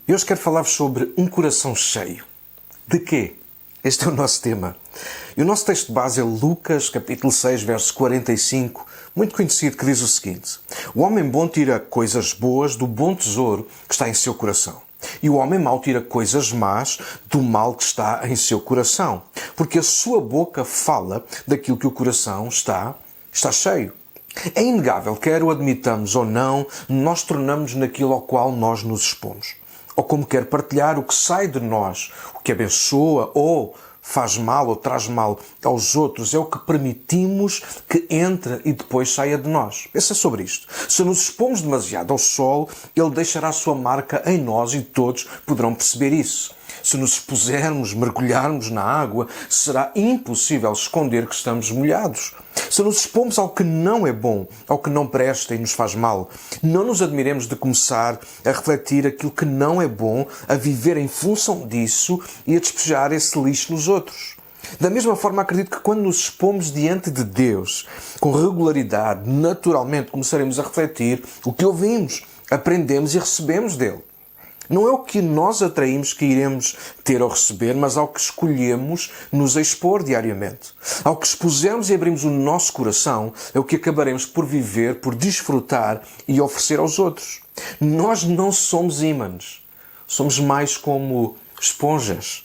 E hoje quero falar-vos sobre um coração cheio. De quê? Este é o nosso tema. E o nosso texto de base é Lucas, capítulo 6, verso 45, muito conhecido, que diz o seguinte: O homem bom tira coisas boas do bom tesouro que está em seu coração. E o homem mau tira coisas más do mal que está em seu coração. Porque a sua boca fala daquilo que o coração está cheio. É inegável, quer o admitamos ou não, nós tornamos naquilo ao qual nós nos expomos. Ou como quer partilhar o que sai de nós, o que abençoa ou faz mal ou traz mal aos outros, é o que permitimos que entre e depois saia de nós. Pensa sobre isto. Se nos expomos demasiado ao sol, ele deixará a sua marca em nós e todos poderão perceber isso. Se nos expusermos, mergulharmos na água, será impossível esconder que estamos molhados. Se nos expomos ao que não é bom, ao que não presta e nos faz mal, não nos admiremos de começar a refletir aquilo que não é bom, a viver em função disso e a despejar esse lixo nos outros. Da mesma forma, acredito que quando nos expomos diante de Deus, com regularidade, naturalmente começaremos a refletir o que ouvimos, aprendemos e recebemos dele. Não é o que nós atraímos que iremos ter ou receber, mas ao que escolhemos nos expor diariamente. Ao que expusermos e abrimos o nosso coração, é o que acabaremos por viver, por desfrutar e oferecer aos outros. Nós não somos ímãs. Somos mais como esponjas.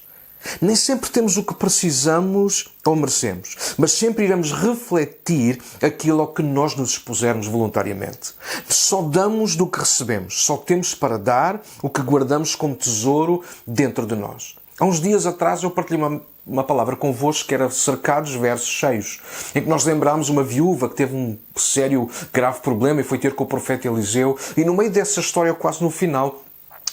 Nem sempre temos o que precisamos ou merecemos, mas sempre iremos refletir aquilo ao que nós nos expusermos voluntariamente. Só damos do que recebemos, só temos para dar o que guardamos como tesouro dentro de nós. Há uns dias atrás eu partilhei uma palavra convosco que era cercados versos cheios, em que nós lembrámos uma viúva que teve um sério, grave problema e foi ter com o profeta Eliseu, e no meio dessa história, quase no final,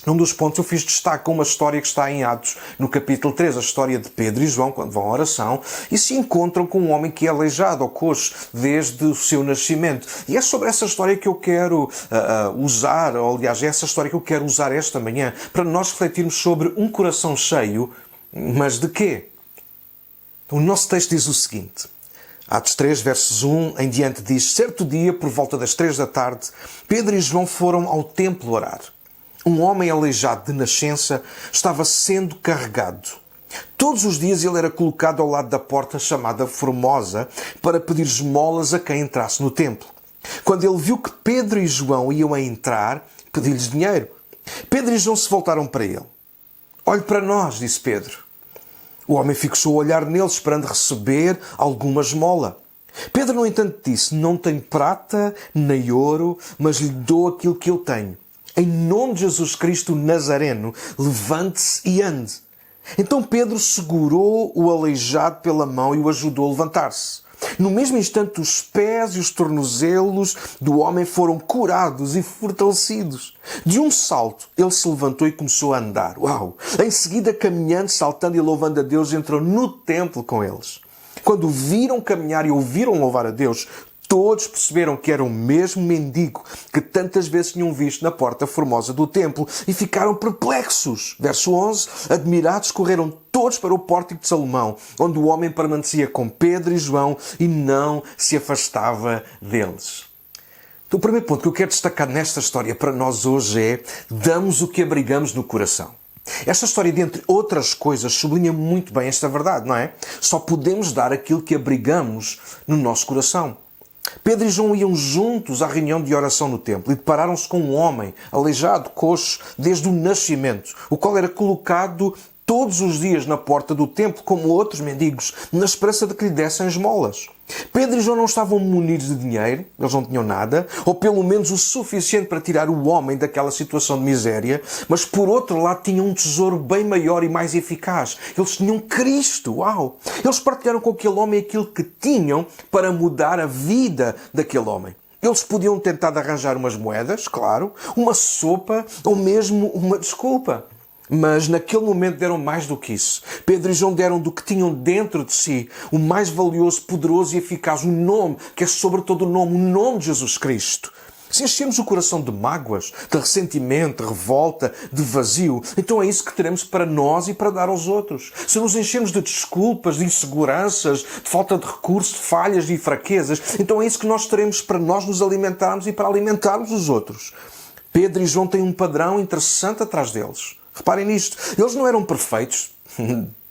num dos pontos eu fiz destaque a uma história que está em Atos, no capítulo 3, a história de Pedro e João, quando vão à oração, e se encontram com um homem que é aleijado ou coxo desde o seu nascimento. E é sobre essa história que eu quero usar, ou aliás, é essa história que eu quero usar esta manhã, para nós refletirmos sobre um coração cheio, mas de quê? O nosso texto diz o seguinte: Atos 3, versos 1 em diante diz: Certo dia, por volta das 3 da tarde, Pedro e João foram ao templo orar. Um homem aleijado de nascença estava sendo carregado. Todos os dias ele era colocado ao lado da porta chamada Formosa para pedir esmolas a quem entrasse no templo. Quando ele viu que Pedro e João iam a entrar, pediu-lhes dinheiro. Pedro e João se voltaram para ele. Olhe para nós, disse Pedro. O homem fixou o olhar neles, esperando receber alguma esmola. Pedro, no entanto, disse: Não tenho prata nem ouro, mas lhe dou aquilo que eu tenho. Em nome de Jesus Cristo Nazareno, levante-se e ande. Então Pedro segurou o aleijado pela mão e o ajudou a levantar-se. No mesmo instante, os pés e os tornozelos do homem foram curados e fortalecidos. De um salto, ele se levantou e começou a andar. Uau! Em seguida, caminhando, saltando e louvando a Deus, entrou no templo com eles. Quando o viram caminhar e ouviram louvar a Deus, todos perceberam que era o mesmo mendigo que tantas vezes tinham visto na porta formosa do templo e ficaram perplexos. Verso 11. Admirados, correram todos para o pórtico de Salomão, onde o homem permanecia com Pedro e João e não se afastava deles. Então, o primeiro ponto que eu quero destacar nesta história para nós hoje é: damos o que abrigamos no coração. Esta história, dentre outras coisas, sublinha muito bem esta verdade, não é? Só podemos dar aquilo que abrigamos no nosso coração. Pedro e João iam juntos à reunião de oração no templo e depararam-se com um homem aleijado, coxo, desde o nascimento, o qual era colocado todos os dias na porta do templo, como outros mendigos, na esperança de que lhe dessem esmolas. Pedro e João não estavam munidos de dinheiro, eles não tinham nada, ou pelo menos o suficiente para tirar o homem daquela situação de miséria, mas por outro lado tinham um tesouro bem maior e mais eficaz. Eles tinham Cristo, uau! Eles partilharam com aquele homem aquilo que tinham para mudar a vida daquele homem. Eles podiam tentar arranjar umas moedas, claro, uma sopa ou mesmo uma desculpa. Mas naquele momento deram mais do que isso. Pedro e João deram do que tinham dentro de si, o mais valioso, poderoso e eficaz, o nome, que é sobre todo o nome de Jesus Cristo. Se enchemos o coração de mágoas, de ressentimento, de revolta, de vazio, então é isso que teremos para nós e para dar aos outros. Se nos enchemos de desculpas, de inseguranças, de falta de recursos, de falhas e fraquezas, então é isso que nós teremos para nós nos alimentarmos e para alimentarmos os outros. Pedro e João têm um padrão interessante atrás deles. Reparem nisto. Eles não eram perfeitos.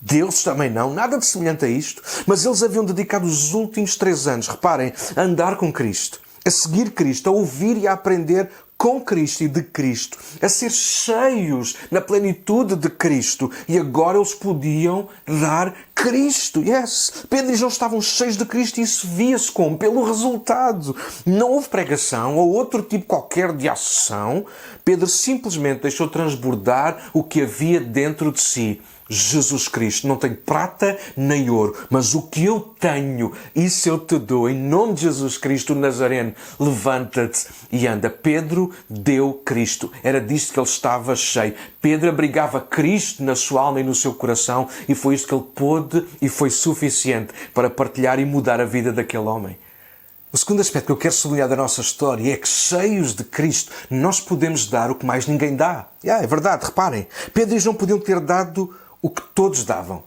Deus também não. Nada de semelhante a isto. Mas eles haviam dedicado os últimos 3 anos, reparem, a andar com Cristo, a seguir Cristo, a ouvir e a aprender com Cristo e de Cristo, a ser cheios na plenitude de Cristo. E agora eles podiam dar Cristo. Yes! Pedro e João estavam cheios de Cristo e isso via-se como? Pelo resultado. Não houve pregação ou outro tipo qualquer de ação. Pedro simplesmente deixou transbordar o que havia dentro de si. Jesus Cristo, não tenho prata nem ouro, mas o que eu tenho, isso eu te dou. Em nome de Jesus Cristo, o Nazareno, levanta-te e anda. Pedro deu Cristo. Era disto que ele estava cheio. Pedro abrigava Cristo na sua alma e no seu coração e foi isto que ele pôde e foi suficiente para partilhar e mudar a vida daquele homem. O segundo aspecto que eu quero sublinhar da nossa história é que, cheios de Cristo, nós podemos dar o que mais ninguém dá. É verdade, reparem. Pedro e João podiam ter dado o que todos davam,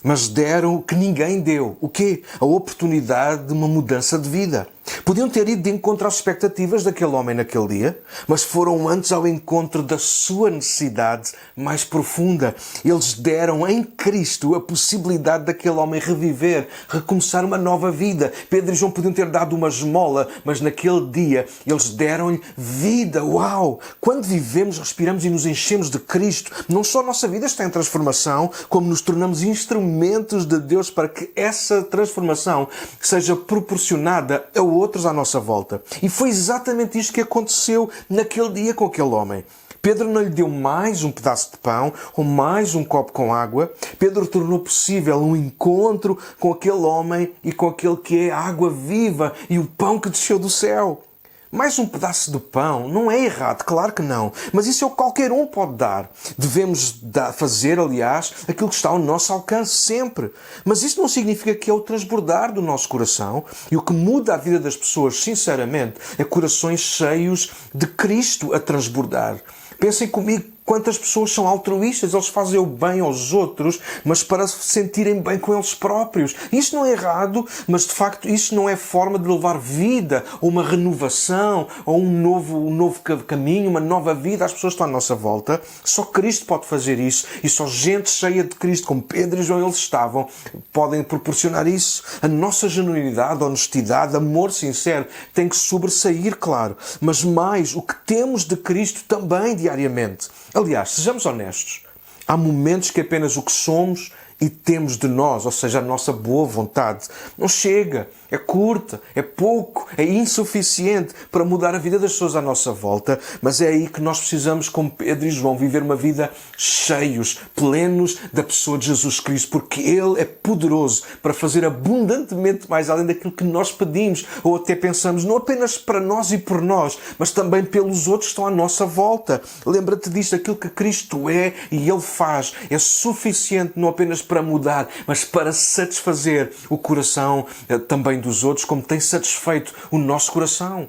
mas deram o que ninguém deu. O quê? A oportunidade de uma mudança de vida. Podiam ter ido de encontro às expectativas daquele homem naquele dia, mas foram antes ao encontro da sua necessidade mais profunda. Eles deram em Cristo a possibilidade daquele homem reviver, recomeçar uma nova vida. Pedro e João podiam ter dado uma esmola, mas naquele dia eles deram-lhe vida. Uau! Quando vivemos, respiramos e nos enchemos de Cristo, não só a nossa vida está em transformação, como nos tornamos instrumentos de Deus para que essa transformação seja proporcionada a outros à nossa volta. E foi exatamente isto que aconteceu naquele dia com aquele homem. Pedro não lhe deu mais um pedaço de pão ou mais um copo com água. Pedro tornou possível um encontro com aquele homem e com aquele que é a água viva e o pão que desceu do céu. Mais um pedaço de pão não é errado, claro que não. Mas isso é o que qualquer um pode dar. Devemos fazer, aliás, aquilo que está ao nosso alcance sempre. Mas isso não significa que é o transbordar do nosso coração. E o que muda a vida das pessoas, sinceramente, é corações cheios de Cristo a transbordar. Pensem comigo quantas pessoas são altruístas, eles fazem o bem aos outros, mas para se sentirem bem com eles próprios. Isto não é errado, mas de facto isto não é forma de levar vida, ou uma renovação, ou um novo caminho, uma nova vida às pessoas que estão à nossa volta. Só Cristo pode fazer isso, e só gente cheia de Cristo, como Pedro e João eles estavam, podem proporcionar isso. A nossa genuinidade, honestidade, amor sincero tem que sobressair, claro, mas mais o que temos de Cristo também diariamente. Aliás, sejamos honestos, há momentos que apenas o que somos e temos de nós, ou seja, a nossa boa vontade, não chega, é curta, é pouco, é insuficiente para mudar a vida das pessoas à nossa volta, mas é aí que nós precisamos, como Pedro e João, viver uma vida cheios, plenos da pessoa de Jesus Cristo, porque Ele é poderoso para fazer abundantemente mais além daquilo que nós pedimos ou até pensamos, não apenas para nós e por nós, mas também pelos outros que estão à nossa volta. Lembra-te disto, aquilo que Cristo é e Ele faz é suficiente não apenas para mudar, mas para satisfazer o coração também dos outros, como tem satisfeito o nosso coração.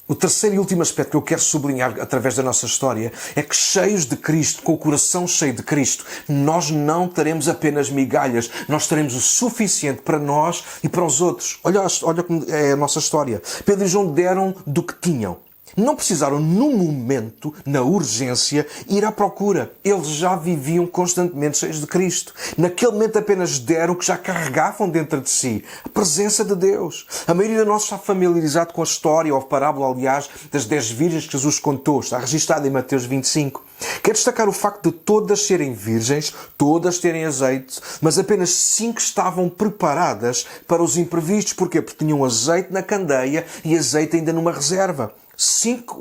O terceiro e último aspecto que eu quero sublinhar através da nossa história é que, cheios de Cristo, com o coração cheio de Cristo, nós não teremos apenas migalhas, nós teremos o suficiente para nós e para os outros. Olha como é a nossa história. Pedro e João deram do que tinham. Não precisaram, no momento, na urgência, ir à procura. Eles já viviam constantemente cheios de Cristo. Naquele momento apenas deram o que já carregavam dentro de si. A presença de Deus. A maioria de nós está familiarizado com a história, ou a parábola, aliás, das 10 virgens que Jesus contou. Está registada em Mateus 25. Quero destacar o facto de todas serem virgens, todas terem azeite, mas apenas 5 estavam preparadas para os imprevistos. Porquê? Porque tinham azeite na candeia e azeite ainda numa reserva.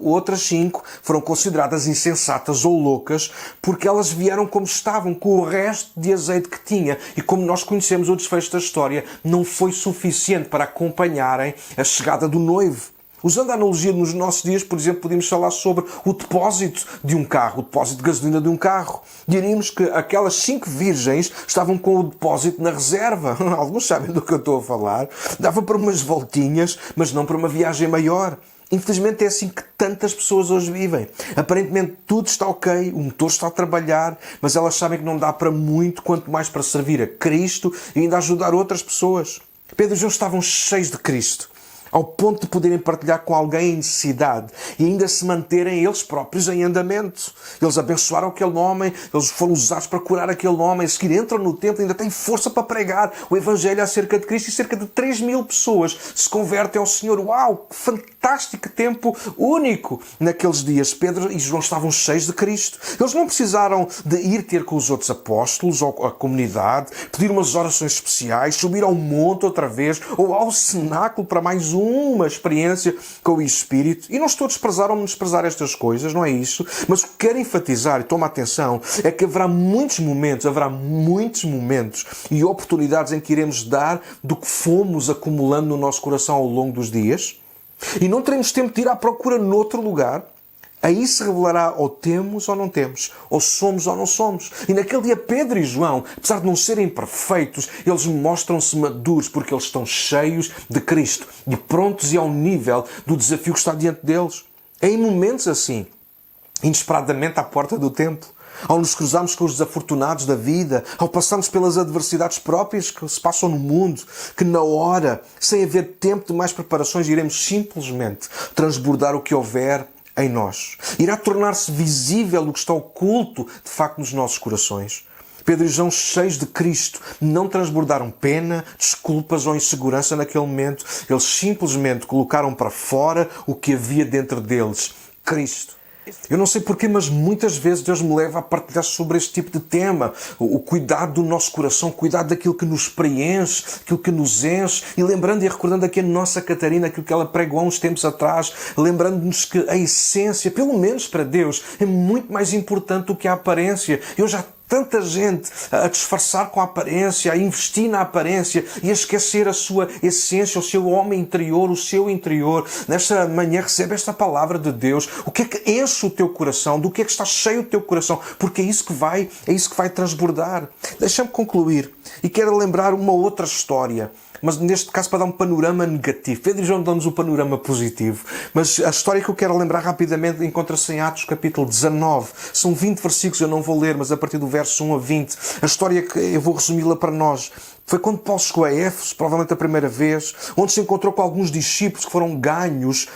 Outras 5 foram consideradas insensatas ou loucas porque elas vieram como estavam, com o resto de azeite que tinha. E como nós conhecemos o desfecho da história, não foi suficiente para acompanharem a chegada do noivo. Usando a analogia nos nossos dias, por exemplo, podemos falar sobre o depósito de um carro, o depósito de gasolina de um carro. Diríamos que aquelas 5 virgens estavam com o depósito na reserva. Alguns sabem do que eu estou a falar. Dava para umas voltinhas, mas não para uma viagem maior. Infelizmente é assim que tantas pessoas hoje vivem. Aparentemente tudo está ok, o motor está a trabalhar, mas elas sabem que não dá para muito, quanto mais para servir a Cristo e ainda ajudar outras pessoas. Pedro e João estavam cheios de Cristo. ao ponto de poderem partilhar com alguém em necessidade e ainda se manterem eles próprios em andamento. Eles abençoaram aquele homem, eles foram usados para curar aquele homem, a seguir entram no templo e ainda têm força para pregar o Evangelho acerca de Cristo e cerca de 3.000 pessoas se convertem ao Senhor. Uau, que fantástico tempo único naqueles dias. Pedro e João estavam cheios de Cristo. Eles não precisaram de ir ter com os outros apóstolos ou a comunidade, pedir umas orações especiais, subir ao monte outra vez ou ao cenáculo para mais uma experiência com o Espírito. E não estou a desprezar ou menosprezar estas coisas, não é isso. Mas o que quero enfatizar, e toma atenção, é que haverá muitos momentos e oportunidades em que iremos dar do que fomos acumulando no nosso coração ao longo dos dias e não teremos tempo de ir à procura noutro lugar. Aí se revelará ou temos ou não temos, ou somos ou não somos. E naquele dia Pedro e João, apesar de não serem perfeitos, eles mostram-se maduros porque eles estão cheios de Cristo e prontos e ao nível do desafio que está diante deles. É em momentos assim, inesperadamente à porta do templo, ao nos cruzarmos com os desafortunados da vida, ao passarmos pelas adversidades próprias que se passam no mundo, que na hora, sem haver tempo de mais preparações, iremos simplesmente transbordar o que houver em nós. Irá tornar-se visível o que está oculto, de facto, nos nossos corações. Pedro e João, cheios de Cristo, não transbordaram pena, desculpas ou insegurança naquele momento. Eles simplesmente colocaram para fora o que havia dentro deles. Cristo. Eu não sei porquê, mas muitas vezes Deus me leva a partilhar sobre este tipo de tema. O cuidado do nosso coração, o cuidado daquilo que nos preenche, aquilo que nos enche. E lembrando e recordando aqui a nossa Catarina, aquilo que ela pregou há uns tempos atrás, lembrando-nos que a essência, pelo menos para Deus, é muito mais importante do que a aparência. Eu já tanta gente a disfarçar com a aparência, a investir na aparência e a esquecer a sua essência, o seu homem interior, o seu interior. Nesta manhã recebe esta palavra de Deus. O que é que enche o teu coração? Do que é que está cheio o teu coração? Porque é isso que vai transbordar. Deixa-me concluir. E quero lembrar uma outra história. Mas neste caso para dar um panorama negativo. Pedro e João dão-nos o panorama positivo. Mas a história que eu quero lembrar rapidamente encontra-se em Atos capítulo 19. São 20 versículos, eu não vou ler, mas a partir do verso 1 a 20. A história que eu vou resumi-la para nós. Foi quando Paulo chegou a Éfeso, provavelmente a primeira vez, onde se encontrou com alguns discípulos que foram ganhos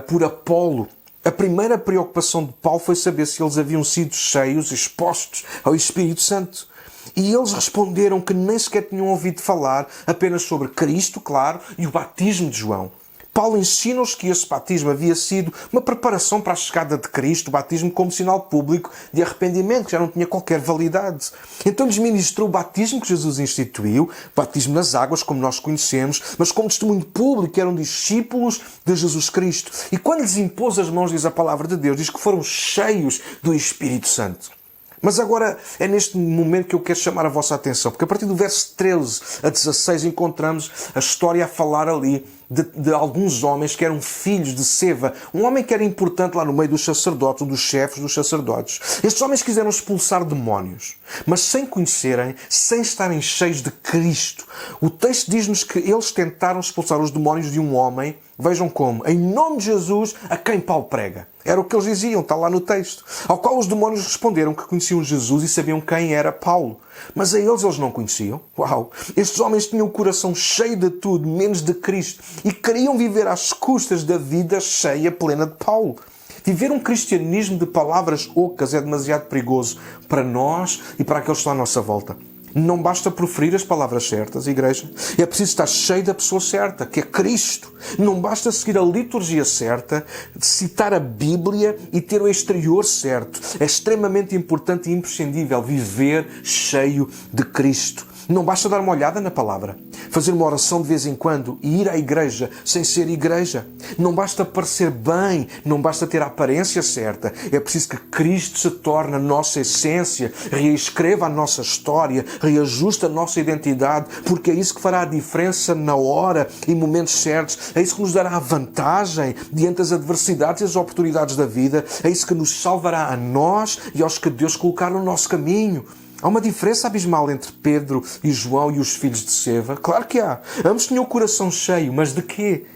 por Apolo. A primeira preocupação de Paulo foi saber se eles haviam sido cheios, expostos ao Espírito Santo. E eles responderam que nem sequer tinham ouvido falar apenas sobre Cristo, claro, e o batismo de João. Paulo ensina-os que esse batismo havia sido uma preparação para a chegada de Cristo, o batismo como sinal público de arrependimento, que já não tinha qualquer validade. Então lhes ministrou o batismo que Jesus instituiu, batismo nas águas, como nós conhecemos, mas como testemunho público, eram discípulos de Jesus Cristo. E quando lhes impôs as mãos, diz a palavra de Deus, diz que foram cheios do Espírito Santo. Mas agora é neste momento que eu quero chamar a vossa atenção, porque a partir do verso 13 a 16 encontramos a história a falar ali de alguns homens que eram filhos de Seva, um homem que era importante lá no meio dos sacerdotes, um dos chefes dos sacerdotes. Estes homens quiseram expulsar demónios, mas sem conhecerem, sem estarem cheios de Cristo. O texto diz-nos que eles tentaram expulsar os demónios de um homem, vejam como, em nome de Jesus, a quem Paulo prega. Era o que eles diziam, está lá no texto. Ao qual os demónios responderam que conheciam Jesus e sabiam quem era Paulo. Mas a eles não conheciam. Uau! Estes homens tinham o coração cheio de tudo, menos de Cristo. E queriam viver às custas da vida cheia, plena de Paulo. Viver um cristianismo de palavras ocas é demasiado perigoso para nós e para aqueles que estão à nossa volta. Não basta proferir as palavras certas, igreja. É preciso estar cheio da pessoa certa, que é Cristo. Não basta seguir a liturgia certa, citar a Bíblia e ter o exterior certo. É extremamente importante e imprescindível viver cheio de Cristo. Não basta dar uma olhada na palavra, fazer uma oração de vez em quando e ir à igreja sem ser igreja. Não basta parecer bem, não basta ter a aparência certa. É preciso que Cristo se torne a nossa essência, reescreva a nossa história, reajuste a nossa identidade, porque é isso que fará a diferença na hora e momentos certos. É isso que nos dará a vantagem diante das adversidades e das oportunidades da vida. É isso que nos salvará a nós e aos que Deus colocar no nosso caminho. Há uma diferença abismal entre Pedro e João e os filhos de Seva? Claro que há. Ambos tinham o coração cheio, mas de quê?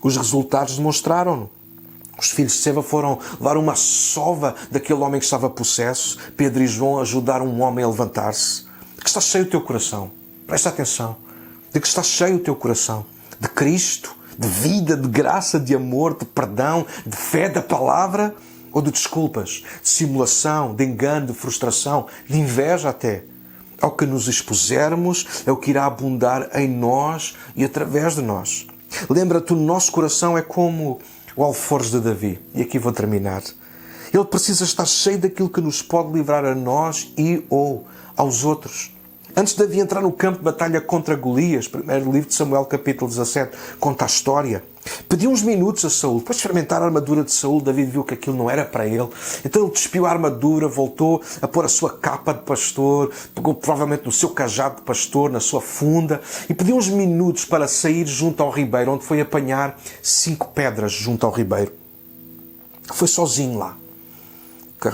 Os resultados demonstraram-no. Os filhos de Seva foram levar uma sova daquele homem que estava possesso. Pedro e João ajudaram um homem a levantar-se. De que está cheio o teu coração? Presta atenção. De que está cheio o teu coração? De Cristo? De vida, de graça, de amor, de perdão, de fé, da palavra? Ou de desculpas, de simulação, de engano, de frustração, de inveja até? Ao que nos expusermos é o que irá abundar em nós e através de nós. Lembra-te, o nosso coração é como o alforje de Davi. E aqui vou terminar. Ele precisa estar cheio daquilo que nos pode livrar a nós e ou aos outros. Antes de Davi entrar no campo de batalha contra Golias, primeiro livro de Samuel, capítulo 17, conta a história. Pediu uns minutos a Saúl. Depois de experimentar a armadura de Saúl, Davi viu que aquilo não era para ele. Então ele despiu a armadura, voltou a pôr a sua capa de pastor, pegou provavelmente no seu cajado de pastor, na sua funda, e pediu uns minutos para sair junto ao ribeiro, onde foi apanhar 5 pedras junto ao ribeiro. Foi sozinho lá.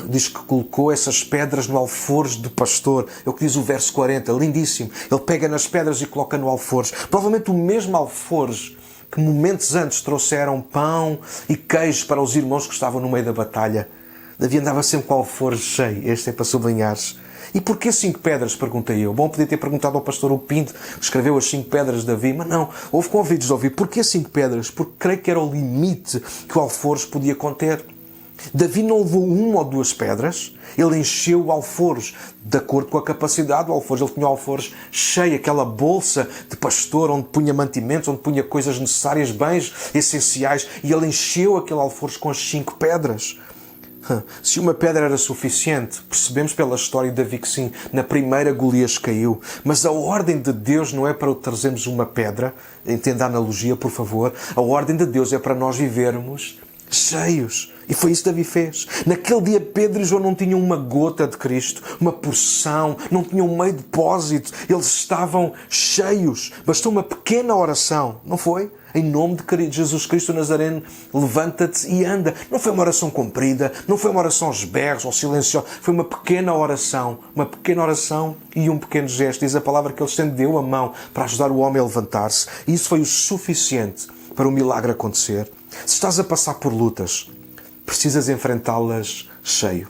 Diz que colocou essas pedras no alforje do pastor. É o que diz o verso 40, lindíssimo. Ele pega nas pedras e coloca no alforje. Provavelmente o mesmo alforje que momentos antes trouxeram pão e queijo para os irmãos que estavam no meio da batalha. Davi andava sempre com o alforje cheio. Este é para sublinhares. E porquê 5 pedras? Perguntei eu. Bom, podia ter perguntado ao pastor O Pinto, que escreveu as 5 pedras de Davi, mas não. Houve convites de ouvir. Porquê 5 pedras? Porque creio que era o limite que o alforje podia conter. Davi não levou 1 ou 2 pedras, ele encheu o alforje de acordo com a capacidade do alforje. Ele tinha o alforje cheio, aquela bolsa de pastor onde punha mantimentos, onde punha coisas necessárias, bens essenciais, e ele encheu aquele alforje com as 5 pedras. Se uma pedra era suficiente, percebemos pela história de Davi que sim, na primeira Golias caiu. Mas a ordem de Deus não é para trazermos uma pedra, entenda a analogia, por favor. A ordem de Deus é para nós vivermos cheios. E foi isso que Davi fez. Naquele dia Pedro e João não tinham uma gota de Cristo, uma porção, não tinham um meio depósito. Eles estavam cheios. Bastou uma pequena oração, não foi? Em nome de Jesus Cristo Nazareno, levanta-te e anda. Não foi uma oração comprida, não foi uma oração aos berros ou silenciosa. Foi uma pequena oração e um pequeno gesto. Diz a palavra que ele estendeu a mão para ajudar o homem a levantar-se. E isso foi o suficiente para o milagre acontecer. Se estás a passar por lutas, precisas enfrentá-las cheio.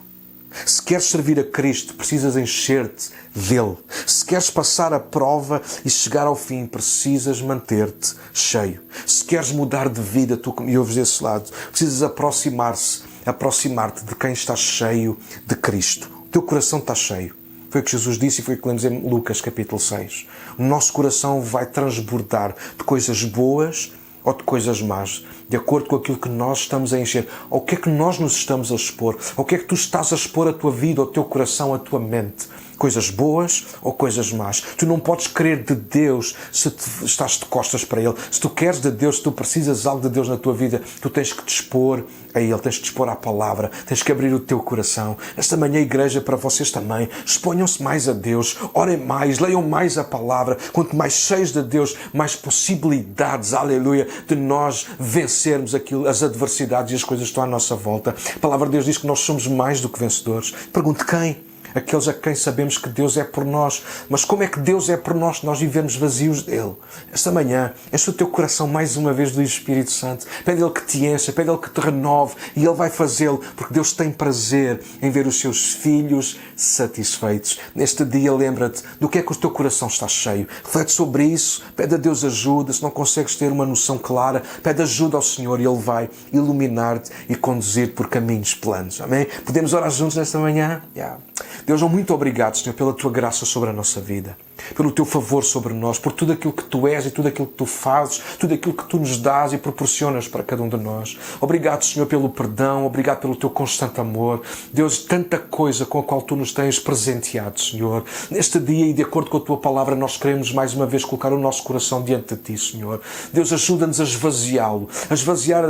Se queres servir a Cristo, precisas encher-te dele. Se queres passar a prova e chegar ao fim, precisas manter-te cheio. Se queres mudar de vida, tu que me ouves desse lado, precisas aproximar-te de quem está cheio de Cristo. O teu coração está cheio. Foi o que Jesus disse e foi o que lemos em Lucas capítulo 6. O nosso coração vai transbordar de coisas boas ou de coisas más, de acordo com aquilo que nós estamos a encher. Ou o que é que nós nos estamos a expor? Ou o que é que tu estás a expor a tua vida, o teu coração, a tua mente? Coisas boas ou coisas más? Tu não podes querer de Deus se estás de costas para Ele. Se tu queres de Deus, se tu precisas algo de Deus na tua vida, tu tens que te expor a Ele, tens que te expor à palavra, tens que abrir o teu coração. Esta manhã, igreja, para vocês também, exponham-se mais a Deus, orem mais, leiam mais a palavra. Quanto mais cheios de Deus, mais possibilidades, aleluia, de nós vencermos as adversidades e as coisas que estão à nossa volta. A palavra de Deus diz que nós somos mais do que vencedores. Pergunte quem? Aqueles a quem sabemos que Deus é por nós. Mas como é que Deus é por nós se nós vivemos vazios dele? Esta manhã, enche o teu coração mais uma vez do Espírito Santo. Pede Ele que te encha, pede Ele que te renove. E Ele vai fazê-lo, porque Deus tem prazer em ver os seus filhos satisfeitos. Neste dia, lembra-te do que é que o teu coração está cheio. Reflete sobre isso. Pede a Deus ajuda. Se não consegues ter uma noção clara, pede ajuda ao Senhor e Ele vai iluminar-te e conduzir-te por caminhos planos. Amém? Podemos orar juntos nesta manhã? Deus, muito obrigado, Senhor, pela Tua graça sobre a nossa vida, pelo Teu favor sobre nós, por tudo aquilo que Tu és e tudo aquilo que Tu fazes, tudo aquilo que Tu nos dás e proporcionas para cada um de nós. Obrigado, Senhor, pelo perdão, obrigado pelo Teu constante amor. Deus, tanta coisa com a qual Tu nos tens presenteado, Senhor. Neste dia e de acordo com a Tua palavra, nós queremos mais uma vez colocar o nosso coração diante de Ti, Senhor. Deus, ajuda-nos a esvaziá-lo, esvaziá-lo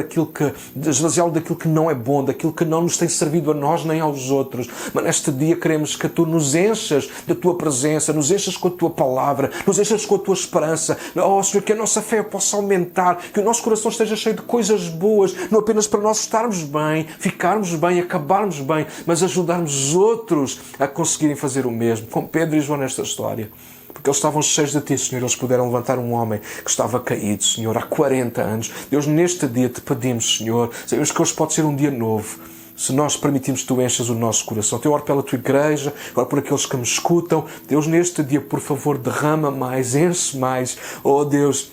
daquilo que não é bom, daquilo que não nos tem servido a nós nem aos outros. Mas neste dia queremos que Tu nos enchas da Tua presença, nos enchas com a Tua palavra, nos enchas com a Tua esperança. Oh, Senhor, que a nossa fé possa aumentar, que o nosso coração esteja cheio de coisas boas, não apenas para nós estarmos bem, ficarmos bem, acabarmos bem, mas ajudarmos outros a conseguirem fazer o mesmo, como Pedro e João nesta história. Porque eles estavam cheios de Ti, Senhor. Eles puderam levantar um homem que estava caído, Senhor, há 40 anos. Deus, neste dia te pedimos, Senhor, sabemos que hoje pode ser um dia novo, se nós permitirmos que Tu enchas o nosso coração. Eu oro pela Tua igreja, oro por aqueles que me escutam. Deus, neste dia, por favor, derrama mais, enche mais. Oh, Deus,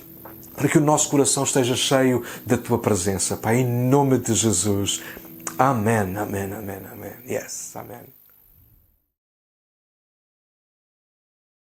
para que o nosso coração esteja cheio da Tua presença, Pai, em nome de Jesus. Amém, amém, amém, amém. Yes, amém.